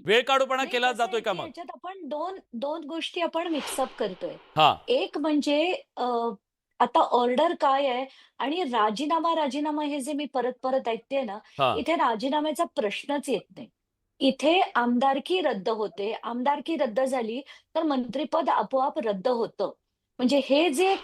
वेळ काढूपणा नाही केला कसं जातोय आहे, का की मग? ह्याच्यात आपण दोन गोष्टी आपण मिक्सअप करतोय. हां, एक म्हणजे आता ऑर्डर काय आहे आणि राजीनामा हे जे मी परत-परत ऐकतेय ना, हां. इथे राजीनाम्याचा प्रश्नच येत नाही. इथे आमदारकी रद्द होते. आमदारकी रद्द झाली, तर मंत्रिपद आपोआप रद्द होतं. म्हणजे हे जे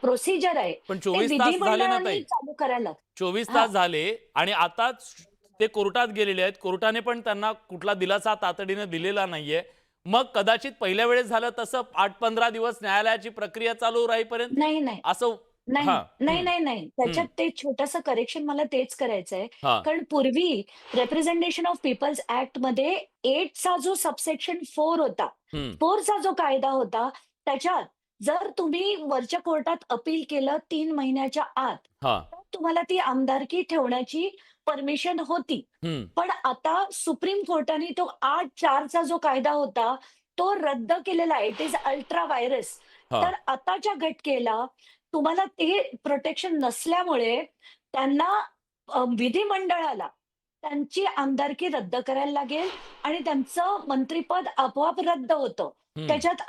प्रोसिजर आहे, पण ते 24 तास झाले ना विधिमंडळाने ताई. चालू करायला 24 हां. तास झाले आणि आताच ते कोर्टात गेलेले आहेत. कोर्टाने पण त्यांना कुठला दिलासा तातडीने दिलेला नाहीये. मग कदाचित पहिल्या वेळेस झालं तसं 8-15 दिवस न्यायालयाची प्रक्रिया चालू राहीपर्यंत नाही, नाही. असं नाही, हां. नाही, हं, नाही, नाही. हं. त्याच्यात ते छोटंसं करेक्शन मला तेच करायचंय. हां. कारण पूर्वी रिप्रेझेंटेशन ऑफ पीपल्स ॲक्टमध्ये 8 चा जो सबसेक्शन 4 होता, हं. 4 चा जो कायदा होता, त्याच्यात जर तुम्ही वरच्या कोर्टात अपील केलं 3 महिन्याच्या आत, हां. तर तुम्हाला ती आमदारकी ठेवण्याची परमिशन होती. हं. पण आता सुप्रीम कोर्टाने तो 8-4 चा जो कायदा होता, तो रद्द केलेला आहे. It is ultra virus. हां. तर आताच्या घटकेला तुम्हाला ते प्रोटेक्शन नसल्यामुळे त्यांना विधिमंडळाला त्यांची आमदारकी रद्द करायला लागेल आणि त्यांचं मंत्रिपद आपोआप रद्द होतं. हं. त्याच्यात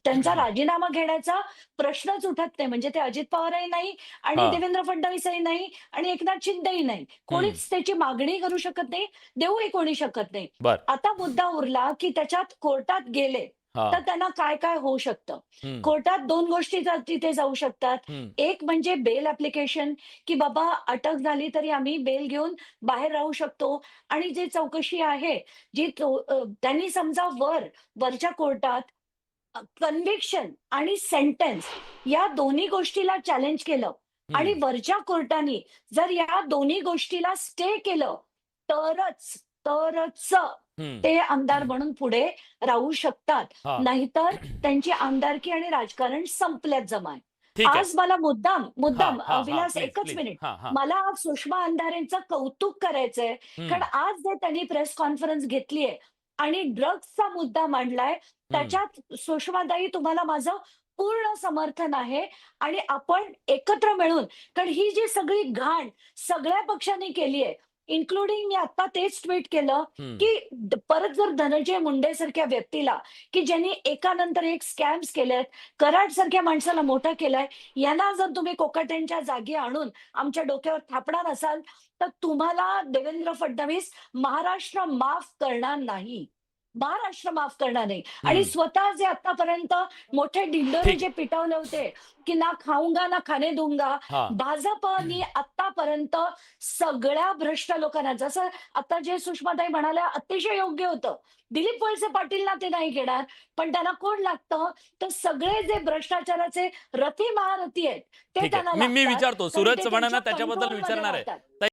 त्यांचा राजीनामा घेण्याचा प्रश्नच उठत नाही. म्हणजे ते अजित पवारही नाही आणि हां. देवेंद्र फडणवीसही नाही आणि एकनाथ शिंदेही नाही. हं. कोणीच त्याची मागणी करू शकत नाही, देऊही कोणी शकत नाही. बरं. आता मुद्दा उरला, की त्याच्यात कोर्टात गेले, हां. तर त्यांना काय-काय होऊ शकतं. हं. कोर्टात 2 गोष्टी तिथे जाऊ शकतात. हं. एक म्हणजे बेल ॲप्लिकेशन, की बाबा अटक झाली तरी आम्ही बेल घेऊन बाहेर राहू शकतो आणि जी चौकशी आहे, त्यांनी समजा वरच्या कोर्टात कन्व्हिक्शन आणि सेंटन्स या दोन्ही गोष्टीला चॅलेंज केलं आणि हं. वरच्या कोर्टाने जर या दोन्ही गोष्टीला स्टे केलं, तरच, तरच हं. ते आमदार म्हणून पुढे राहू शकतात. हां. नाहीतर त्यांची आमदारकी आणि राजकारण संपल्यात जमाय. ठीक आहे. आज मला मुद्दाम हां, मुद्दाम हां, हां. विलास प्लीज, एकच प्लीज. मिनिट. हां, हां. मला आज सुषमा अंधारेंचं कौतुक करायचंय. कारण हं. आज जे त्यांनी प्रेस कॉन्फरन्स घेतली आहे आणि ड्रग्सचा मुद्दा मांडलाय, हं. त्याच्यात सुषमाताई तुम्हाला माझं पूर्ण समर्थन आहे आणि आपण एकत्र मिळून कारण ही जी सगळी घाण सगळ्या पक्षांनी केली आहे, इन्क्लुडिंग मी आता तेच ट्वीट केलं, हं. की परत जर धनंजय मुंडेसारख्या व्यक्तीला, की ज्यांनी एकानंतर एक स्कॅम्स केलेत, कराडसारख्या माणसाला मोठं केलंय, यांना जर तुम्ही कोकाटेंच्या जागी आणून आमच्या डोक्यावर थापणार असाल, तर तुम्हाला देवेंद्र फडणवीस महाराष्ट्र माफ करणार नाही. महाराष्ट्र माफ करणार नाही आणि हं. स्वतः जे आतापर्यंत मोठे ढिंडोरे ठीक जे आहे. पिटवले होते, की ना खाऊंगा ना खाने दूंगा. हां. भाजपनी आत्तापर्यंत सगळ्या भ्रष्ट लोकांना जसं आता जे सुषमाताई म्हणाल्या अतिशय योग्य होतं. दिलीप वळसे पाटीलना ते नाही घेणार, पण त्यांना कोण लागतं? तर सगळे जे भ्रष्टाचाराचे रथी महारथी आहेत, ते ठीक आहे. त्यांना मी लागतात. विचारतो. कारण सूरज ते चव्हाणांना त्यांच्या त्याच्याबद्दल कंट्रोलमध्ये विचारणार आहे. राहतात.